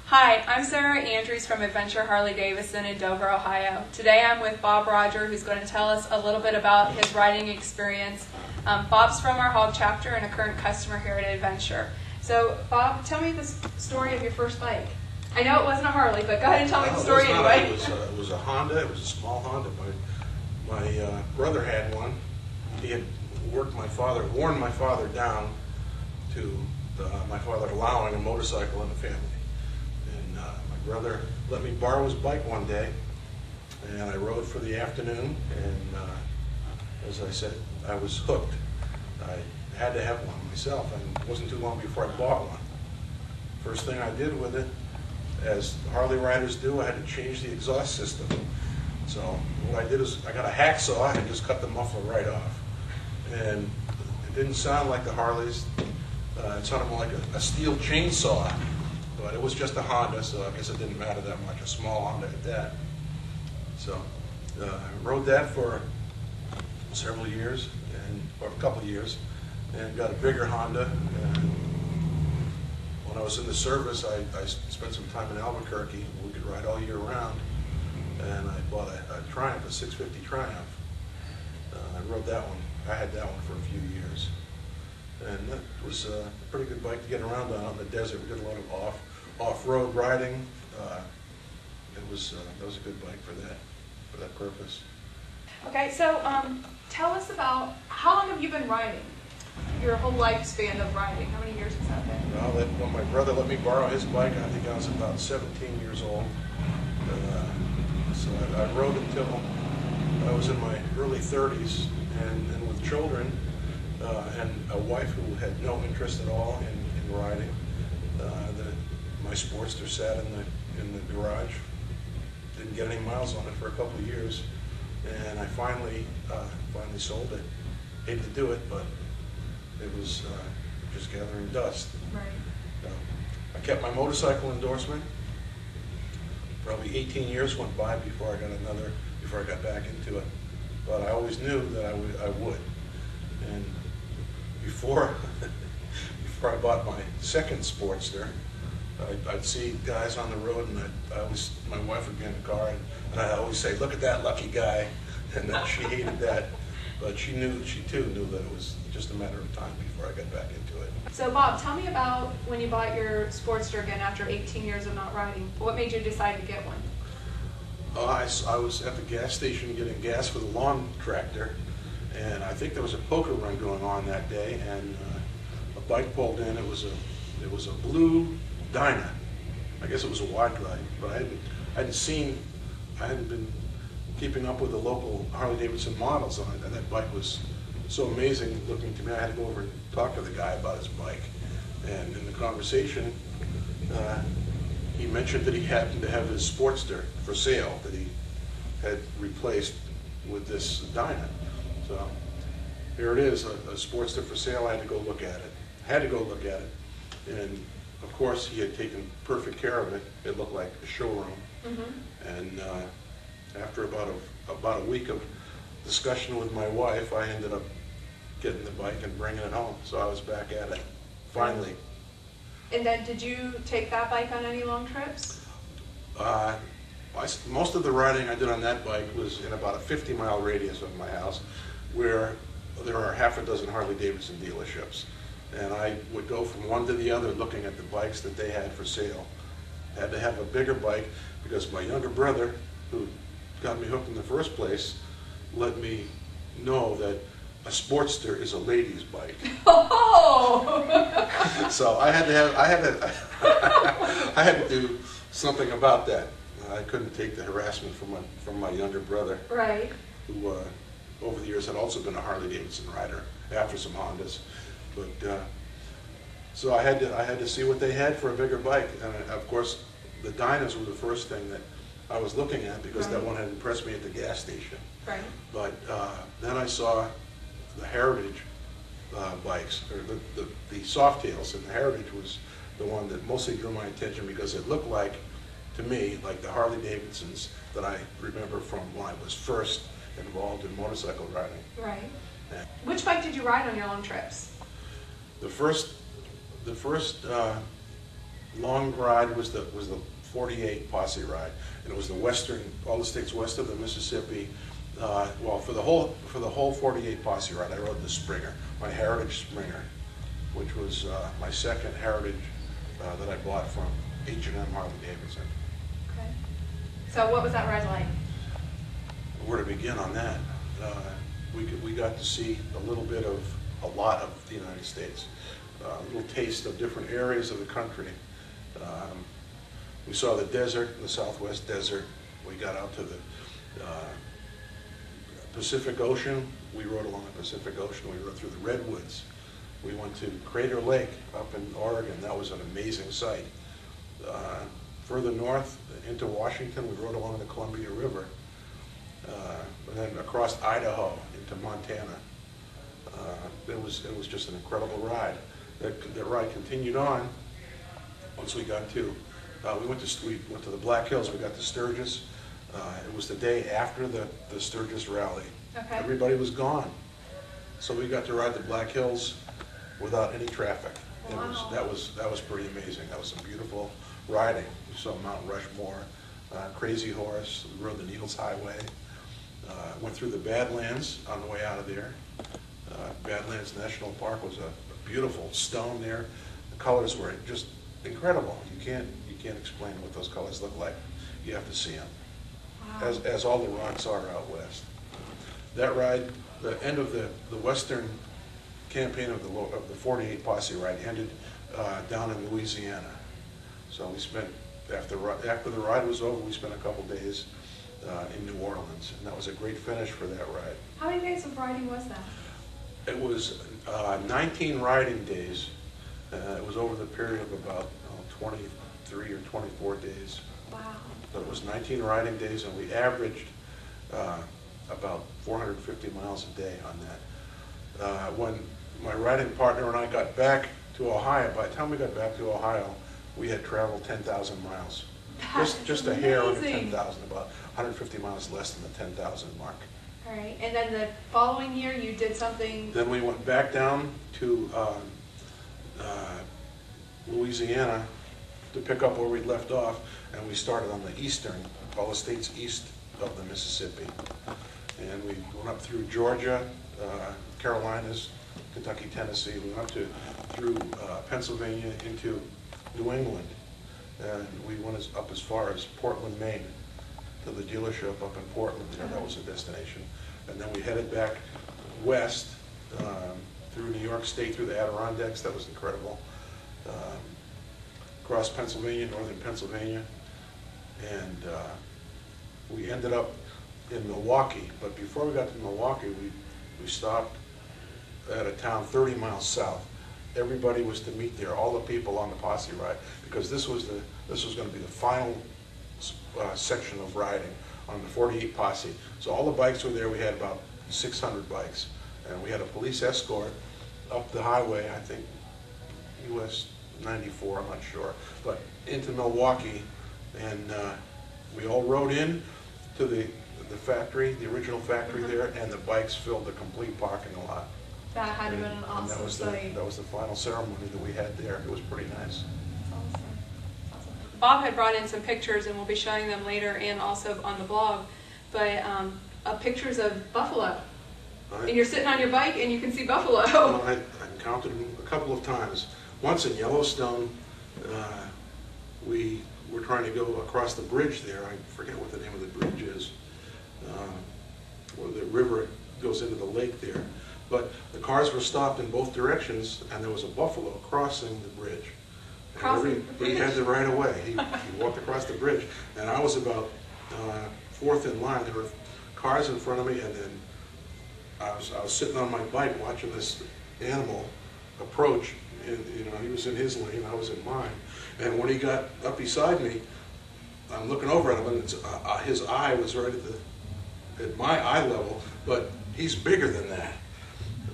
Hi, I'm Sarah Andrews from Adventure Harley-Davidson in Dover, Ohio. Today I'm with Bob Roger, who's going to tell us a little bit about his riding experience. Bob's from our Hog chapter and a current customer here at Adventure. So, Bob, tell me the story of your first bike. I know it wasn't a Harley, but go ahead and tell me the story anyway. It was a Honda. It was a small Honda. My brother had one. He had worn my father down to my father allowing a motorcycle in the family. And my brother let me borrow his bike one day, and I rode for the afternoon, and as I said, I was hooked. I had to have one myself, and it wasn't too long before I bought one. First thing I did with it, as Harley riders do, I had to change the exhaust system. So what I did is I got a hacksaw and just cut the muffler right off. And it didn't sound like the Harleys. It sounded more like a steel chainsaw. But it was just a Honda, so I guess it didn't matter that much, a small Honda at that. So I rode that for several years, or a couple of years, and got a bigger Honda. And when I was in the service, I spent some time in Albuquerque. We could ride all year round, and I bought a Triumph, a 650 Triumph. I rode that one. I had that one for a few years. And that was a pretty good bike to get around on the desert. We did a lot of off-road riding. That was a good bike for that purpose. Okay, so tell us about how long have you been riding? Your whole lifespan of riding. How many years has that been? Well, when my brother let me borrow his bike, I think I was about 17 years old. So I rode until I was in my early 30s, and with children and a wife who had no interest at all in riding. My Sportster sat in the garage. Didn't get any miles on it for a couple of years, and I finally sold it. Hated to do it, but it was just gathering dust. Right. I kept my motorcycle endorsement. Probably 18 years went by before I got back into it. But I always knew that I would. And before I bought my second Sportster, I'd see guys on the road, and my wife would be in the car, and I'd always say, "Look at that lucky guy," and then she hated that. But she too knew that it was just a matter of time before I got back into it. So Bob, tell me about when you bought your Sportster again after 18 years of not riding. What made you decide to get one? I was at the gas station getting gas for the lawn tractor, and I think there was a poker run going on that day, and a bike pulled in. It was a blue Dyna. I guess it was a wide glide, but I hadn't been keeping up with the local Harley-Davidson models on it, and that bike was so amazing looking to me. I had to go over and talk to the guy about his bike, and in the conversation, he mentioned that he happened to have his Sportster for sale that he had replaced with this Dyna. So here it is, a Sportster for sale. I had to go look at it. And of course, he had taken perfect care of it. It looked like a showroom. Mm-hmm. And after about a week of discussion with my wife, I ended up getting the bike and bringing it home. So I was back at it, finally. And then did you take that bike on any long trips? Most of the riding I did on that bike was in about a 50-mile radius of my house, where there are half a dozen Harley-Davidson dealerships. And I would go from one to the other looking at the bikes that they had for sale. I had to have a bigger bike because my younger brother, who got me hooked in the first place, let me know that a Sportster is a lady's bike. Oh! So I had to do something about that. I couldn't take the harassment from my younger brother, right? Who over the years had also been a Harley-Davidson rider after some Hondas. But so I had to see what they had for a bigger bike, and of course the Dynas were the first thing that I was looking at because that one had impressed me at the gas station. Right. But then I saw the Heritage bikes, or the Softails, and the Heritage was the one that mostly drew my attention because it looked like, to me, like the Harley-Davidsons that I remember from when I was first involved in motorcycle riding. Right. And which bike did you ride on your long trips? The first long ride was the 48 posse ride, and it was the western, all the states west of the Mississippi. Well, for the whole 48 posse ride, I rode the Springer, my Heritage Springer, which was my second Heritage that I bought from H&M Harley-Davidson. Okay. So what was that ride like? Where to begin on that? We got to see a lot of the United States, a little taste of different areas of the country. We saw the desert, the Southwest desert. We got out to the Pacific Ocean. We rode along the Pacific Ocean. We rode through the Redwoods. We went to Crater Lake up in Oregon. That was an amazing sight. Further north into Washington, we rode along the Columbia River. And then across Idaho into Montana. It was just an incredible ride. That ride continued on. Once we got to, we went to the Black Hills. We got to Sturgis. It was the day after the Sturgis rally. Okay. Everybody was gone, so we got to ride the Black Hills without any traffic. Wow. That was pretty amazing. That was some beautiful riding. We saw Mount Rushmore, Crazy Horse. We rode the Needles Highway. Went through the Badlands on the way out of there. Badlands National Park was a beautiful stone there. The colors were just incredible. You can't explain what those colors look like. You have to see them. Wow. As all the rocks are out west. That ride, the end of the western campaign of the 48 posse ride ended down in Louisiana. So we spent, after the ride was over, we spent a couple days in New Orleans, and that was a great finish for that ride. How many days of riding was that? It was 19 riding days. It was over the period of about 23 or 24 days. Wow. But it was 19 riding days, and we averaged about 450 miles a day on that. When my riding partner and I got back to Ohio, by the time we got back to Ohio, we had traveled 10,000 miles. Just a hair under 10,000, about 150 miles less than the 10,000 mark. All right, and then the following year you did something. Then we went back down to Louisiana to pick up where we left off, and we started on the eastern, all the states east of the Mississippi. And we went up through Georgia, Carolinas, Kentucky, Tennessee. We went through Pennsylvania into New England. And we went up as far as Portland, Maine, to the dealership up in Portland. That was a destination. And then we headed back west through New York State, through the Adirondacks. That was incredible. Across Pennsylvania, northern Pennsylvania. And we ended up in Milwaukee. But before we got to Milwaukee, we stopped at a town 30 miles south. Everybody was to meet there, all the people on the posse ride, because this was going to be the final section of riding on the 48 posse. So all the bikes were there. We had about 600 bikes, and we had a police escort up the highway, I think US 94, I'm not sure, but into Milwaukee, and we all rode in to the factory, the original factory there, and the bikes filled the complete parking lot. That had to have been an awesome sight. That was the final ceremony that we had there. It was pretty nice. That's awesome. Bob had brought in some pictures, and we'll be showing them later and also on the blog, but pictures of buffalo. And you're sitting on your bike and you can see buffalo. Well, I encountered them a couple of times. Once in Yellowstone, we were trying to go across the bridge there. I forget what the name of the bridge is, where the river goes into the lake there. But the cars were stopped in both directions, and there was a buffalo crossing the bridge. He had the right of way. He walked across the bridge, and I was about fourth in line. There were cars in front of me, and then I was sitting on my bike watching this animal approach. And, he was in his lane, I was in mine. And when he got up beside me, I'm looking over at him, and his eye was right at my eye level, but he's bigger than that.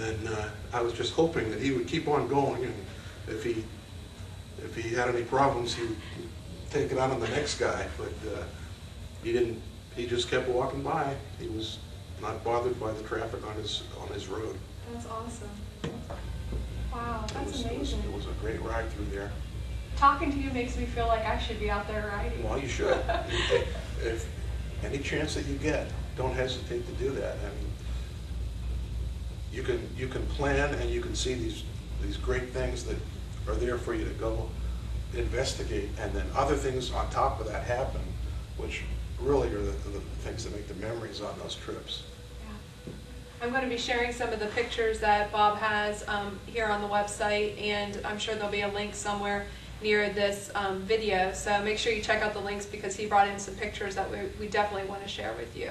And I was just hoping that he would keep on going, and if he had any problems, he would take it out on the next guy. But he didn't. He just kept walking by. He was not bothered by the traffic on his road. That's awesome. Wow, that's amazing. It was a great ride through there. talking to you makes me feel like I should be out there riding. Well, you should. If any chance that you get, don't hesitate to do that. I mean, you can plan and you can see these great things that are there for you to go investigate, and then other things on top of that happen, which really are the things that make the memories on those trips. Yeah. I'm going to be sharing some of the pictures that Bob has here on the website, and I'm sure there'll be a link somewhere near this video, so make sure you check out the links because he brought in some pictures that we definitely want to share with you.